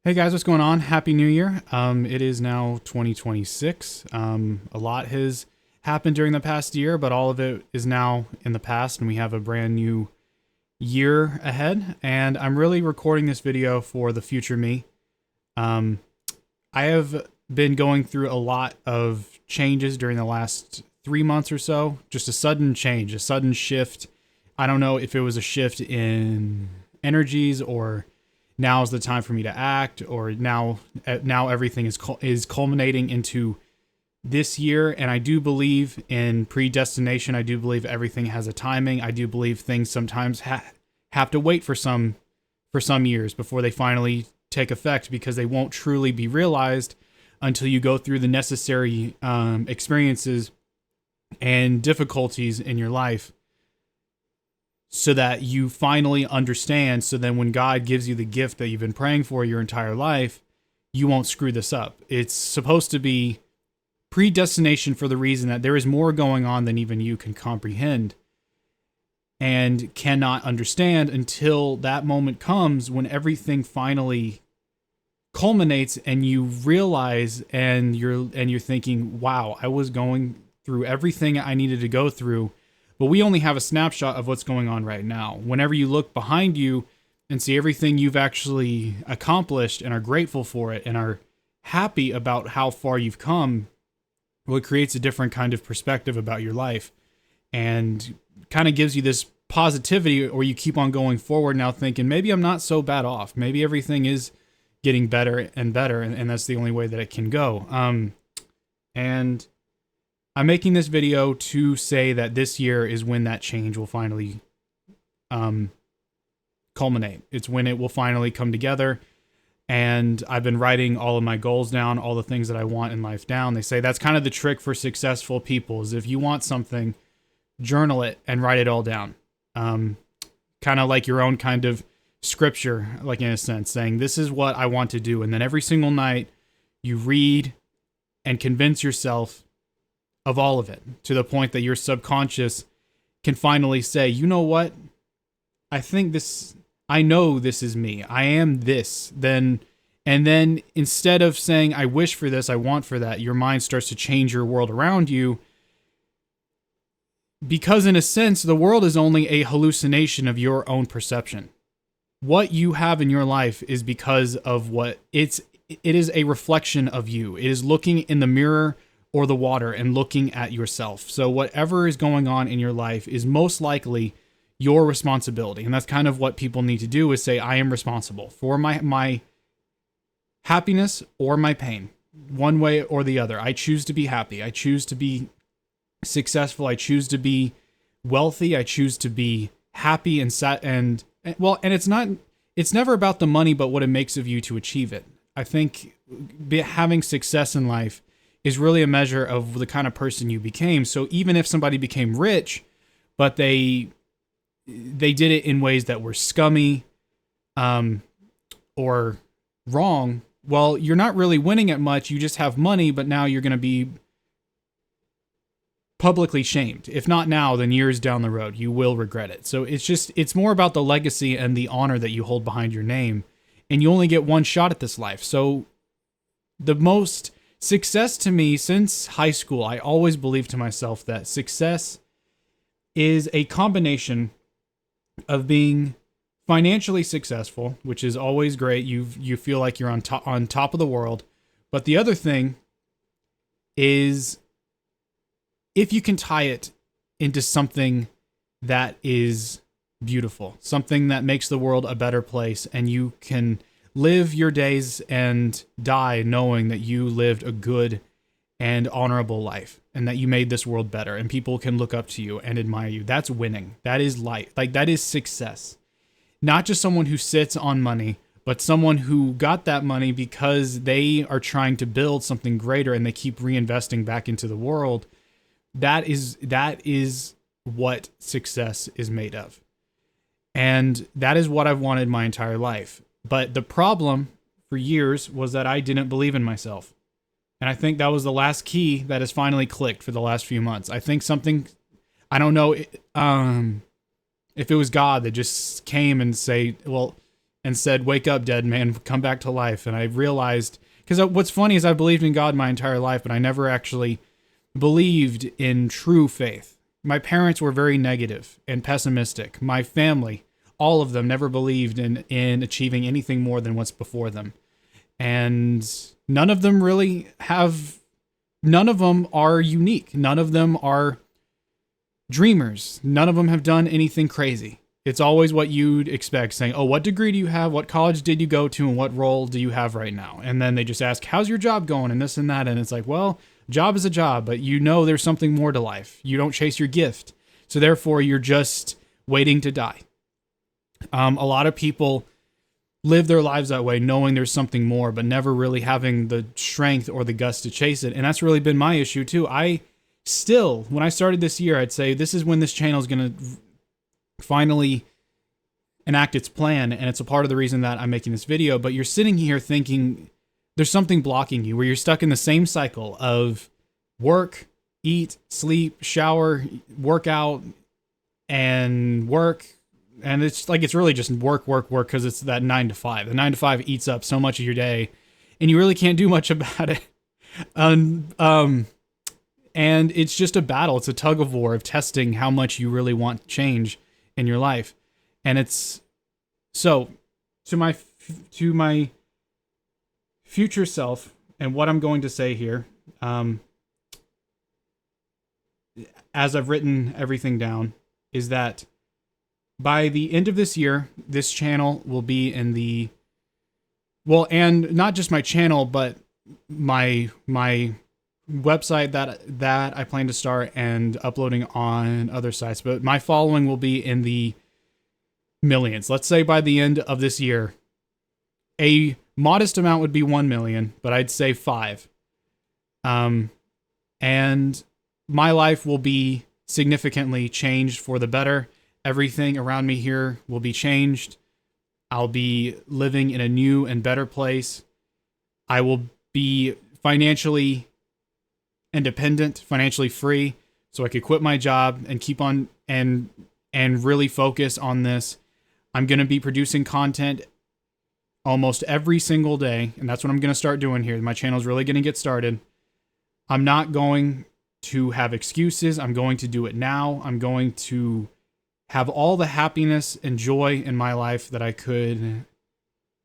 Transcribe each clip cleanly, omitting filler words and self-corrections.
Hey guys, what's going on? Happy New Year. It is now 2026. A lot has happened during the past year, but all of it is now in the past, and we have a brand new year ahead. And I'm really recording this video for the future me. I have been going through a lot of changes during the last 3 months or so. Just a sudden change, a sudden shift. I don't know if it was a shift in energies or now's the time for me to act, or now everything is culminating into this year. And I do believe in predestination. I do believe everything has a timing. I do believe things sometimes have to wait for some years before they finally take effect, because they won't truly be realized until you go through the necessary experiences and difficulties in your life, so that you finally understand. So then when God gives you the gift that you've been praying for your entire life, you won't screw this up. It's supposed to be predestination for the reason that there is more going on than even you can comprehend and cannot understand, until that moment comes when everything finally culminates and you realize, and you're thinking, wow, I was going through everything I needed to go through. But we only have a snapshot of what's going on right now. Whenever you look behind you and see everything you've actually accomplished and are grateful for it and are happy about how far you've come, well, it creates a different kind of perspective about your life and kind of gives you this positivity, or you keep on going forward now thinking, maybe I'm not so bad off. Maybe everything is getting better and better, and that's the only way that it can go. And I'm making this video to say that this year is when that change will finally culminate. It's when it will finally come together. And I've been writing all of my goals down, all the things that I want in life down. They say that's kind of the trick for successful people, is if you want something, journal it and write it all down. Kind of like your own kind of scripture, like in a sense, saying this is what I want to do. And then every single night you read and convince yourself of all of it, to the point that your subconscious can finally say, you know what? I know this is me. I am this. And then instead of saying, I wish for this, I want for that, your mind starts to change your world around you. Because in a sense, the world is only a hallucination of your own perception. What you have in your life is because of it is a reflection of you. It is looking in the mirror or the water and looking at yourself. So whatever is going on in your life is most likely your responsibility. And that's kind of what people need to do, is say, I am responsible for my happiness or my pain, one way or the other. I choose to be happy. I choose to be successful. I choose to be wealthy. I choose to be happy and it's never about the money, but what it makes of you to achieve it. I think having success in life is really a measure of the kind of person you became. So even if somebody became rich, but they did it in ways that were scummy, or wrong, well, you're not really winning at much. You just have money, but now you're going to be publicly shamed. If not now, then years down the road, you will regret it. So it's more about the legacy and the honor that you hold behind your name. And you only get one shot at this life. So the most success to me since high school, I always believed to myself that success is a combination of being financially successful, which is always great. You feel like you're on top of the world. But the other thing is, if you can tie it into something that is beautiful, something that makes the world a better place, and you can live your days and die knowing that you lived a good and honorable life and that you made this world better and people can look up to you and admire you. That's winning. That is life. Like, that is success. Not just someone who sits on money, but someone who got that money because they are trying to build something greater and they keep reinvesting back into the world. That is what success is made of. And that is what I've wanted my entire life. But the problem for years was that I didn't believe in myself. And I think that was the last key that has finally clicked for the last few months. I think I don't know if it was God that just came and say, well, and said, "Wake up, dead man, come back to life." And I realized, because what's funny is I believed in God my entire life, but I never actually believed in true faith. My parents were very negative and pessimistic. My family, all of them, never believed in achieving anything more than what's before them. And none of them really have, none of them are unique. None of them are dreamers. None of them have done anything crazy. It's always what you'd expect, saying, "Oh, what degree do you have? What college did you go to? And what role do you have right now?" And then they just ask, "How's your job going?" And this and that. And it's like, well, job is a job, but you know there's something more to life. You don't chase your gift. So therefore, you're just waiting to die. A lot of people live their lives that way, knowing there's something more, but never really having the strength or the guts to chase it. And that's really been my issue too. I still, when I started this year, I'd say this is when this channel is going to finally enact its plan, and it's a part of the reason that I'm making this video. But you're sitting here thinking there's something blocking you, where you're stuck in the same cycle of work, eat, sleep, shower, work out, and work. And it's like, it's really just work, because it's that 9 to 5. The 9 to 5 eats up so much of your day, and you really can't do much about it. And it's just a battle. It's a tug of war of testing how much you really want change in your life. And it's so to my future self, and what I'm going to say here, as I've written everything down, is that by the end of this year, this channel will be in the, well, and not just my channel, but my website that I plan to start and uploading on other sites. But my following will be in the millions. Let's say by the end of this year, a modest amount would be 1 million, but I'd say 5. And my life will be significantly changed for the better. Everything around me here will be changed. I'll be living in a new and better place. I will be financially independent, financially free, so I could quit my job and keep on and really focus on this. I'm going to be producing content almost every single day, and that's what I'm going to start doing here. My channel's really going to get started. I'm not going to have excuses. I'm going to do it now. I'm going to have all the happiness and joy in my life that I could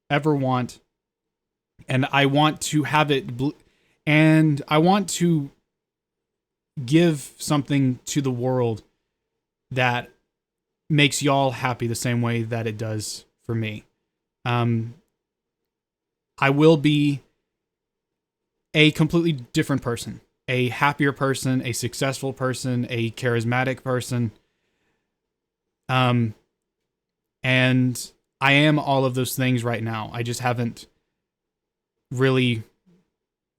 ever want. And I want to have it, and I want to give something to the world that makes y'all happy the same way that it does for me. I will be a completely different person, a happier person, a successful person, a charismatic person. And I am all of those things right now. I just haven't really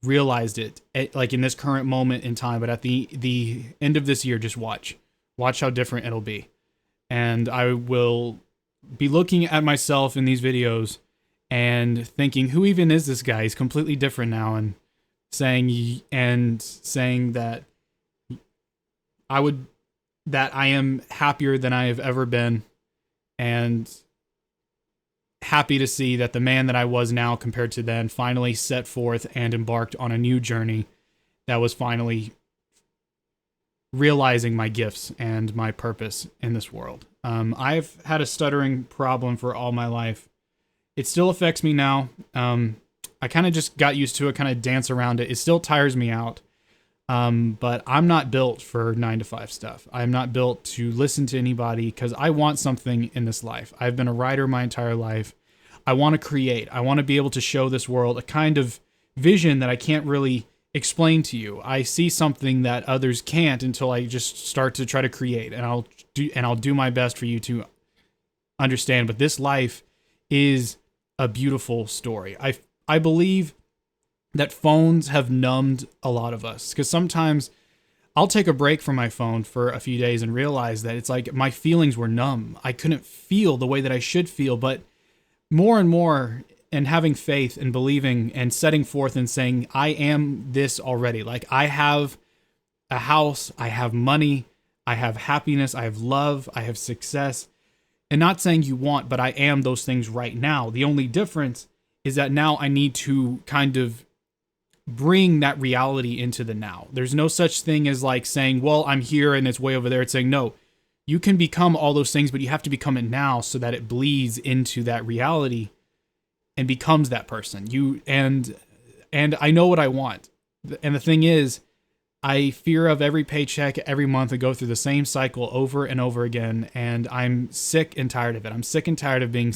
realized it like in this current moment in time, but at the end of this year, just watch how different it'll be. And I will be looking at myself in these videos and thinking, who even is this guy? He's completely different now. And saying that I am happier than I have ever been, and happy to see that the man that I was now compared to then finally set forth and embarked on a new journey that was finally realizing my gifts and my purpose in this world. I've had a stuttering problem for all my life. It still affects me now. I kind of just got used to it, kind of dance around it. It still tires me out. But I'm not built for 9 to 5 stuff. I'm not built to listen to anybody, because I want something in this life. I've been a writer my entire life. I want to create. I want to be able to show this world a kind of vision that I can't really explain to you. I see something that others can't until I just start to try to create, and I'll do my best for you to understand. But this life is a beautiful story. I believe that phones have numbed a lot of us, because sometimes I'll take a break from my phone for a few days and realize that it's like my feelings were numb. I couldn't feel the way that I should feel, but more and more, and having faith and believing and setting forth and saying, I am this already. Like, I have a house, I have money, I have happiness, I have love, I have success. And not saying you want, but I am those things right now. The only difference is that now I need to kind of bring that reality into the now. There's no such thing as like saying, well, I'm here and it's way over there. It's saying, no, you can become all those things, but you have to become it now so that it bleeds into that reality and becomes that person. And I know what I want. And the thing is, I fear of every paycheck every month and go through the same cycle over and over again. And I'm sick and tired of it. I'm sick and tired of being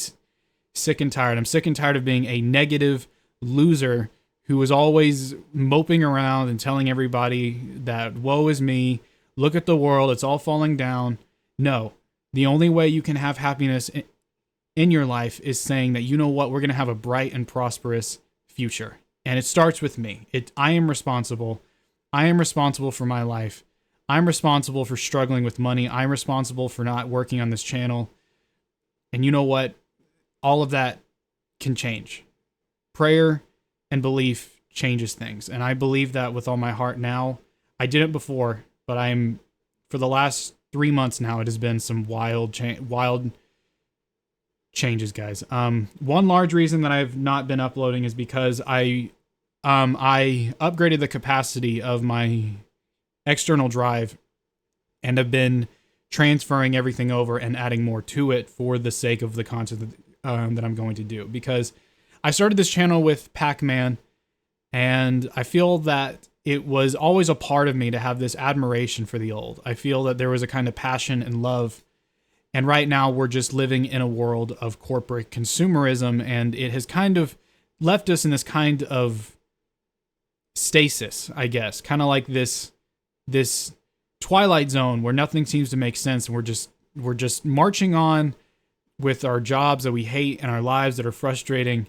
sick and tired. I'm sick and tired of being a negative loser who is always moping around and telling everybody that woe is me. Look at the world. It's all falling down. No, the only way you can have happiness in your life is saying that, you know what, we're going to have a bright and prosperous future. And it starts with me. I am responsible. I am responsible for my life. I'm responsible for struggling with money. I'm responsible for not working on this channel. And you know what? All of that can change. Prayer and belief changes things. And I believe that with all my heart now. I didn't before, but for the last 3 months now, it has been some wild changes, guys. One large reason that I've not been uploading is because I upgraded the capacity of my external drive and have been transferring everything over and adding more to it for the sake of the content that I'm going to do. Because I started this channel with Pac-Man, and I feel that it was always a part of me to have this admiration for the old. I feel that there was a kind of passion and love. And right now we're just living in a world of corporate consumerism, and it has kind of left us in this kind of stasis, I guess. Kind of like this twilight zone where nothing seems to make sense, and we're just marching on with our jobs that we hate and our lives that are frustrating.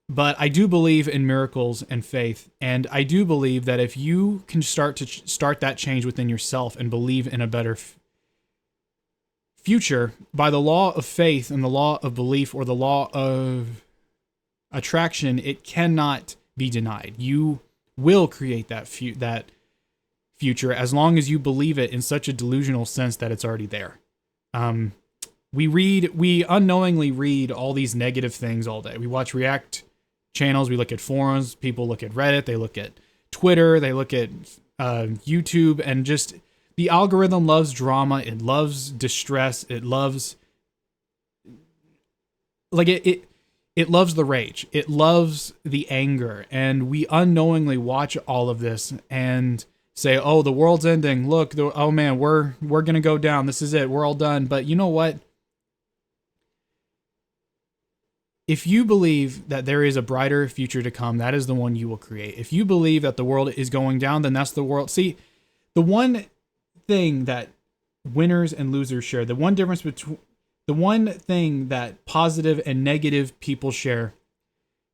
But I do believe in miracles and faith, and I do believe that if you can start that change within yourself and believe in a better future, by the law of faith and the law of belief, or the law of attraction, it cannot be denied. You will create that future as long as you believe it in such a delusional sense that it's already there. We unknowingly read all these negative things all day. We watch React channels, we look at forums, people look at Reddit, they look at Twitter, they look at YouTube, and just the algorithm loves drama, it loves distress, it loves it loves the rage, it loves the anger, and we unknowingly watch all of this and say, oh, the world's ending, look, oh man, we're gonna go down, this is it, we're all done. But you know what? If you believe that there is a brighter future to come, that is the one you will create. If you believe that the world is going down, then that's the world. See, the one thing that winners and losers share, the one difference between, the one thing that positive and negative people share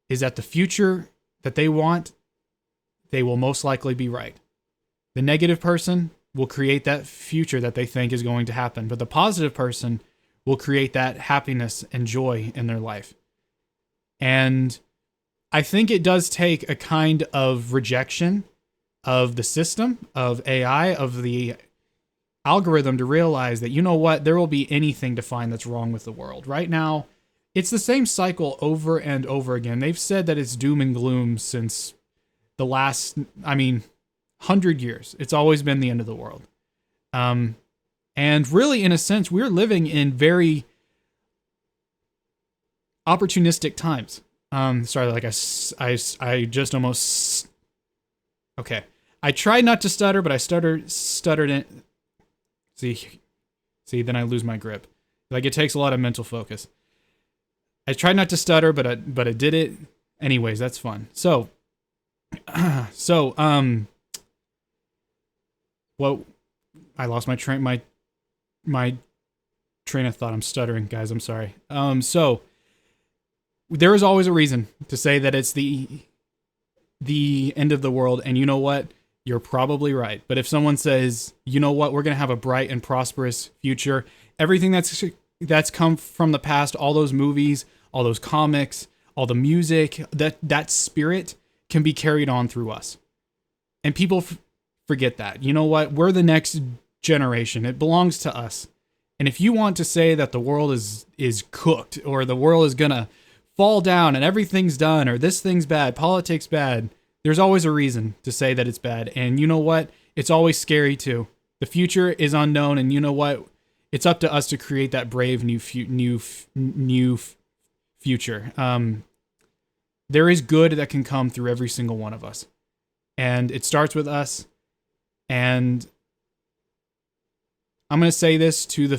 is that the future that they want, they will most likely be right. The negative person will create that future that they think is going to happen, but the positive person will create that happiness and joy in their life. And I think it does take a kind of rejection of the system, of AI, of the algorithm to realize that, you know what, there will be anything to find that's wrong with the world. Right now, it's the same cycle over and over again. They've said that it's doom and gloom since the last, 100 years. It's always been the end of the world. And really, in a sense, we're living in very opportunistic times. Sorry, like I just almost. Okay, I tried not to stutter, but I stuttered in. See, then I lose my grip. Like, it takes a lot of mental focus. I tried not to stutter, but I did it. Anyways, that's fun. So, well, I lost my train of thought. I'm stuttering, guys. I'm sorry. So there is always a reason to say that it's the end of the world, and you know what? You're probably right. But if someone says, you know what, we're going to have a bright and prosperous future, everything that's come from the past, all those movies, all those comics, all the music, that spirit can be carried on through us. And people forget that. You know what? We're the next generation. It belongs to us. And if you want to say that the world is cooked, or the world is gonna fall down and everything's done, or this thing's bad, politics bad, there's always a reason to say that it's bad. And you know what? It's always scary too. The future is unknown, and you know what? It's up to us to create that brave new future. There is good that can come through every single one of us, and it starts with us. And I'm gonna say this to the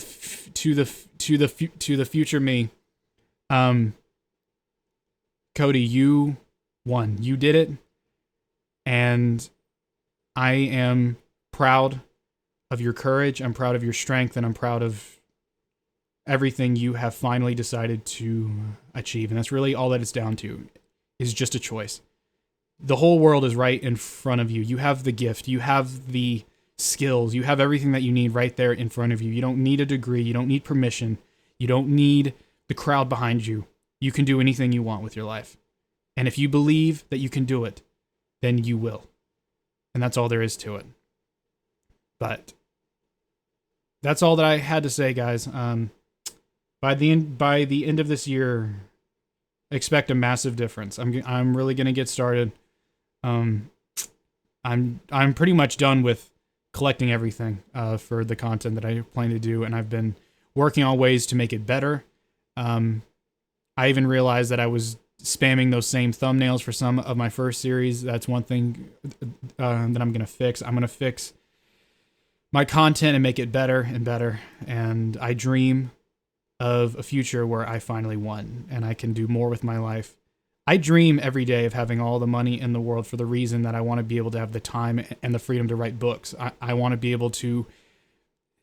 future me. Cody, you won. You did it, and I am proud of your courage. I'm proud of your strength, and I'm proud of everything you have finally decided to achieve. And that's really all that it's down to, is just a choice. The whole world is right in front of you. You have the gift. You have the skills. You have everything that you need right there in front of you. You don't need a degree. You don't need permission. You don't need the crowd behind you. You can do anything you want with your life. And if you believe that you can do it, then you will. And that's all there is to it. But that's all that I had to say, guys. By the end of this year, expect a massive difference. I'm really gonna get started. I'm pretty much done with collecting everything for the content that I plan to do, and I've been working on ways to make it better. I even realized that I was spamming those same thumbnails for some of my first series. That's one thing that I'm gonna fix. I'm gonna fix my content and make it better and better. And I dream of a future where I finally won and I can do more with my life. I dream every day of having all the money in the world for the reason that I want to be able to have the time and the freedom to write books. I want to be able to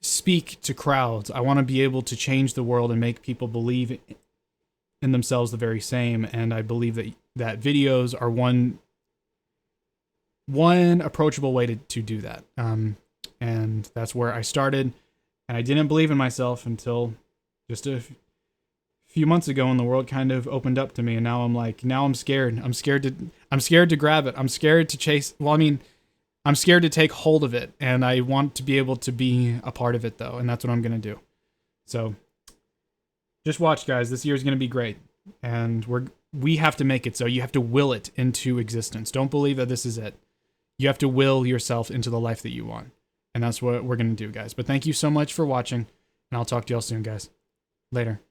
speak to crowds. I want to be able to change the world and make people believe in themselves the very same. And I believe that videos are one approachable way to do that. And that's where I started. And I didn't believe in myself until just a few months ago, when the world kind of opened up to me. And now I'm scared. I'm scared to grab it. I'm scared to chase. Well, I mean, I'm scared to take hold of it. And I want to be able to be a part of it, though. And that's what I'm going to do. So just watch, guys. This year is going to be great. And we have to make it so. You have to will it into existence. Don't believe that this is it. You have to will yourself into the life that you want. And that's what we're going to do, guys. But thank you so much for watching. And I'll talk to y'all soon, guys. Later.